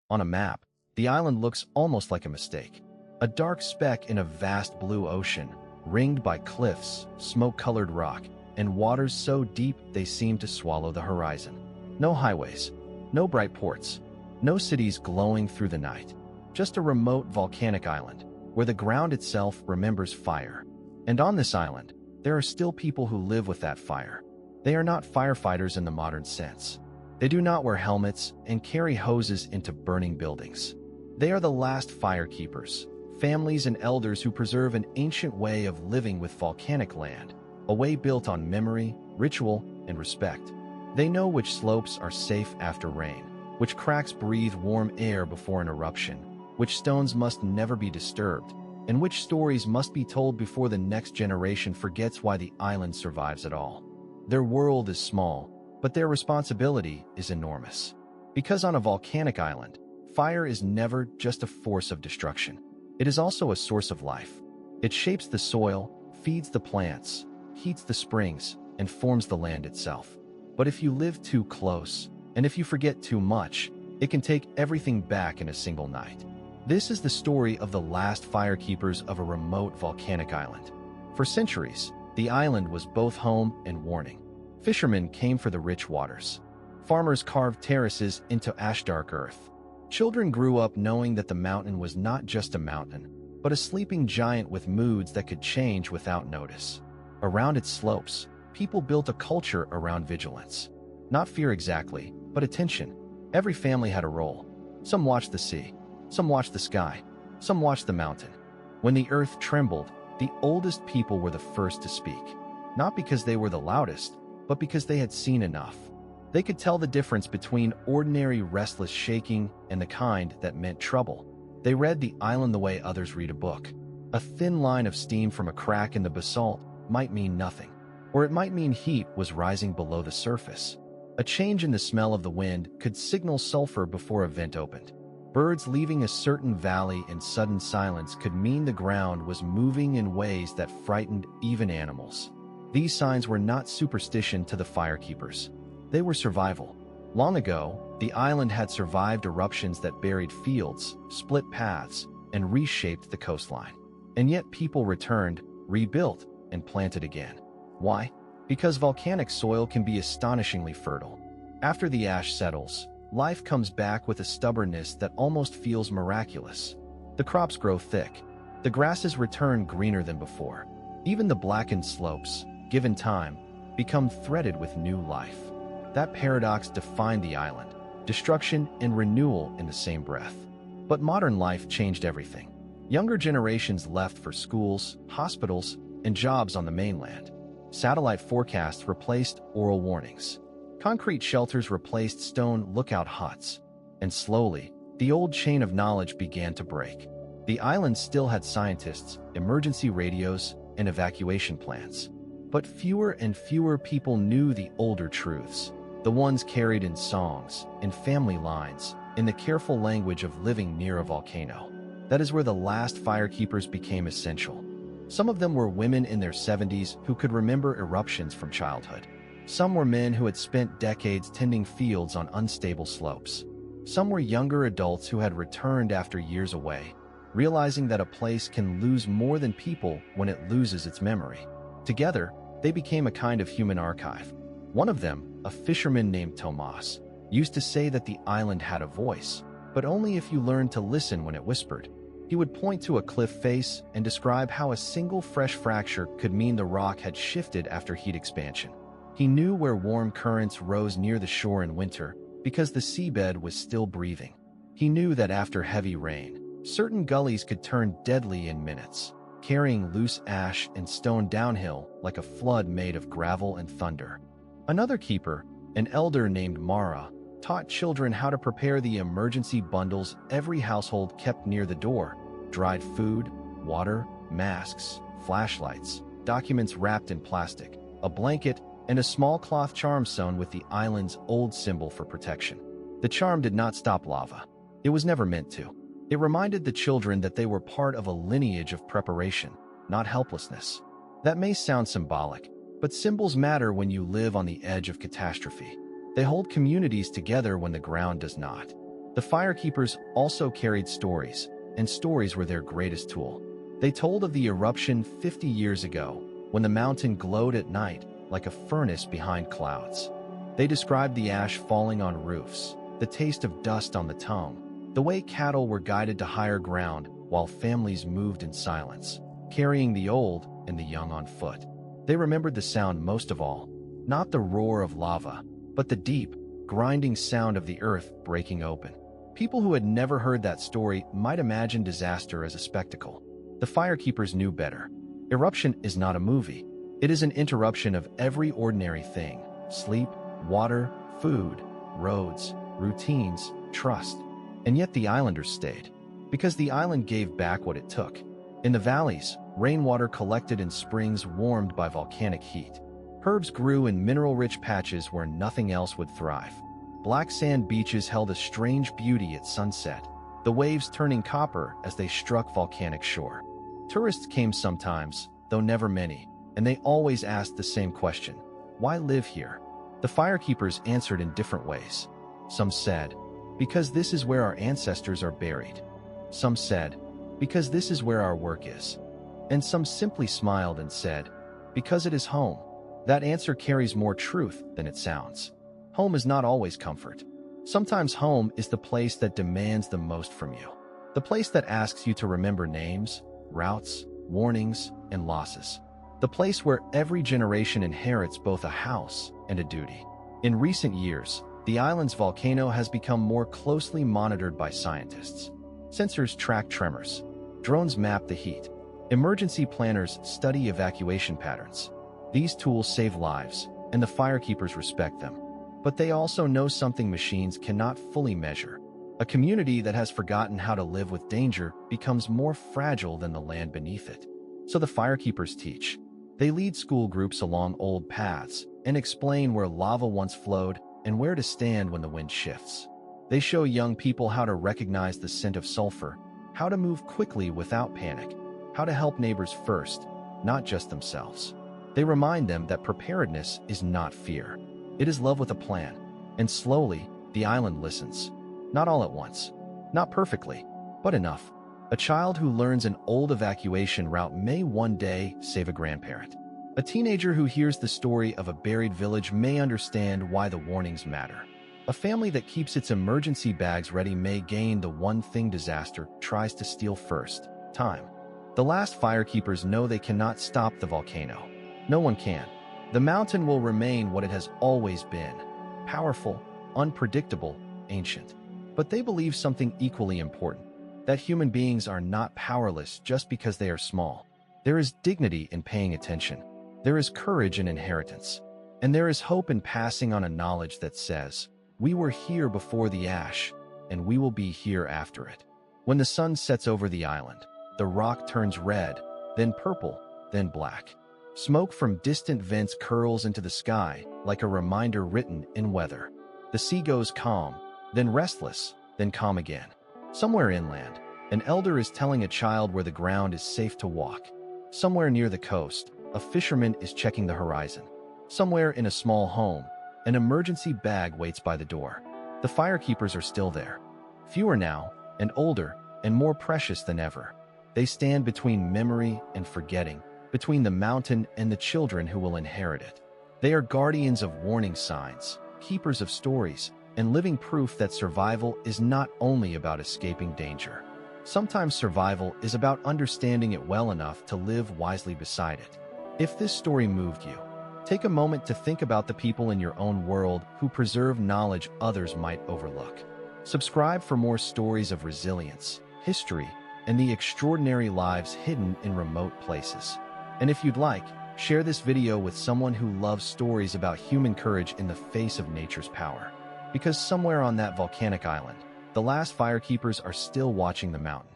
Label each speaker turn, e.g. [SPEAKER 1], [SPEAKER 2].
[SPEAKER 1] On a map, the island looks almost like a mistake. A dark speck in a vast blue ocean, ringed by cliffs, smoke-colored rock, and waters so deep they seem to swallow the horizon. No highways, no bright ports, no cities glowing through the night. Just a remote volcanic island, where the ground itself remembers fire. And on this island, there are still people who live with that fire. They are not firefighters in the modern sense. They do not wear helmets and carry hoses into burning buildings. They are the last firekeepers, families and elders who preserve an ancient way of living with volcanic land, a way built on memory, ritual, and respect. They know which slopes are safe after rain, which cracks breathe warm air before an eruption, which stones must never be disturbed, and which stories must be told before the next generation forgets why the island survives at all. Their world is small, but their responsibility is enormous. Because on a volcanic island, fire is never just a force of destruction. It is also a source of life. It shapes the soil, feeds the plants, heats the springs, and forms the land itself. But if you live too close, and if you forget too much, it can take everything back in a single night. This is the story of the last firekeepers of a remote volcanic island. For centuries, the island was both home and warning. Fishermen came for the rich waters. Farmers carved terraces into ash-dark earth. Children grew up knowing that the mountain was not just a mountain, but a sleeping giant with moods that could change without notice. Around its slopes, people built a culture around vigilance. Not fear exactly, but attention. Every family had a role. Some watched the sea, some watched the sky, some watched the mountain. When the earth trembled, the oldest people were the first to speak. Not because they were the loudest, but because they had seen enough. They could tell the difference between ordinary restless shaking and the kind that meant trouble. They read the island the way others read a book. A thin line of steam from a crack in the basalt might mean nothing, or it might mean heat was rising below the surface. A change in the smell of the wind could signal sulfur before a vent opened. Birds leaving a certain valley in sudden silence could mean the ground was moving in ways that frightened even animals. These signs were not superstition to the firekeepers. They were survival. Long ago, the island had survived eruptions that buried fields, split paths, and reshaped the coastline. And yet people returned, rebuilt, and planted again. Why? Because volcanic soil can be astonishingly fertile. After the ash settles, life comes back with a stubbornness that almost feels miraculous. The crops grow thick. The grasses return greener than before. Even the blackened slopes, given time, become threaded with new life. That paradox defined the island, destruction and renewal in the same breath. But modern life changed everything. Younger generations left for schools, hospitals, and jobs on the mainland. Satellite forecasts replaced oral warnings. Concrete shelters replaced stone lookout huts. And slowly, the old chain of knowledge began to break. The island still had scientists, emergency radios, and evacuation plans. But fewer and fewer people knew the older truths. The ones carried in songs, in family lines, in the careful language of living near a volcano. That is where the last firekeepers became essential. Some of them were women in their 70s who could remember eruptions from childhood. Some were men who had spent decades tending fields on unstable slopes. Some were younger adults who had returned after years away, realizing that a place can lose more than people when it loses its memory. Together, they became a kind of human archive. One of them, a fisherman named Tomas, used to say that the island had a voice, but only if you learned to listen when it whispered. He would point to a cliff face and describe how a single fresh fracture could mean the rock had shifted after heat expansion. He knew where warm currents rose near the shore in winter because the seabed was still breathing. He knew that after heavy rain, certain gullies could turn deadly in minutes, carrying loose ash and stone downhill like a flood made of gravel and thunder. Another keeper, an elder named Mara, taught children how to prepare the emergency bundles every household kept near the door: dried food, water, masks, flashlights, documents wrapped in plastic, a blanket, and a small cloth charm sewn with the island's old symbol for protection. The charm did not stop lava. It was never meant to. It reminded the children that they were part of a lineage of preparation, not helplessness. That may sound symbolic, but symbols matter when you live on the edge of catastrophe. They hold communities together when the ground does not. The Firekeepers also carried stories, and stories were their greatest tool. They told of the eruption 50 years ago, when the mountain glowed at night like a furnace behind clouds. They described the ash falling on roofs, the taste of dust on the tongue, the way cattle were guided to higher ground while families moved in silence, carrying the old and the young on foot. They remembered the sound most of all, not the roar of lava, but the deep, grinding sound of the earth breaking open. People who had never heard that story might imagine disaster as a spectacle. The Firekeepers knew better. Eruption is not a movie. It is an interruption of every ordinary thing: sleep, water, food, roads, routines, trust. And yet the islanders stayed, because the island gave back what it took. In the valleys, rainwater collected in springs warmed by volcanic heat. Herbs grew in mineral-rich patches where nothing else would thrive. Black sand beaches held a strange beauty at sunset, the waves turning copper as they struck volcanic shore. Tourists came sometimes, though never many, and they always asked the same question: why live here? The Firekeepers answered in different ways. Some said, because this is where our ancestors are buried. Some said, because this is where our work is. And some simply smiled and said, because it is home. That answer carries more truth than it sounds. Home is not always comfort. Sometimes home is the place that demands the most from you. The place that asks you to remember names, routes, warnings, and losses. The place where every generation inherits both a house and a duty. In recent years, the island's volcano has become more closely monitored by scientists. Sensors track tremors. Drones map the heat. Emergency planners study evacuation patterns. These tools save lives, and the Firekeepers respect them. But they also know something machines cannot fully measure. A community that has forgotten how to live with danger becomes more fragile than the land beneath it. So the Firekeepers teach. They lead school groups along old paths and explain where lava once flowed and where to stand when the wind shifts. They show young people how to recognize the scent of sulfur, how to move quickly without panic, how to help neighbors first, not just themselves. They remind them that preparedness is not fear. It is love with a plan. And slowly, the island listens. Not all at once. Not perfectly, but enough. A child who learns an old evacuation route may one day save a grandparent. A teenager who hears the story of a buried village may understand why the warnings matter. A family that keeps its emergency bags ready may gain the one thing disaster tries to steal first: time. The last Firekeepers know they cannot stop the volcano. No one can. The mountain will remain what it has always been: powerful, unpredictable, ancient. But they believe something equally important: that human beings are not powerless just because they are small. There is dignity in paying attention. There is courage in inheritance. And there is hope in passing on a knowledge that says, we were here before the ash, and we will be here after it. When the sun sets over the island, the rock turns red, then purple, then black. Smoke from distant vents curls into the sky like a reminder written in weather. The sea goes calm, then restless, then calm again. Somewhere inland, an elder is telling a child where the ground is safe to walk. Somewhere near the coast, a fisherman is checking the horizon. Somewhere in a small home, an emergency bag waits by the door. The Firekeepers are still there. Fewer now, and older, and more precious than ever. They stand between memory and forgetting, between the mountain and the children who will inherit it. They are guardians of warning signs, keepers of stories, and living proof that survival is not only about escaping danger. Sometimes survival is about understanding it well enough to live wisely beside it. If this story moved you, take a moment to think about the people in your own world who preserve knowledge others might overlook. Subscribe for more stories of resilience, history, and the extraordinary lives hidden in remote places. And if you'd like, share this video with someone who loves stories about human courage in the face of nature's power. Because somewhere on that volcanic island, the last Firekeepers are still watching the mountain.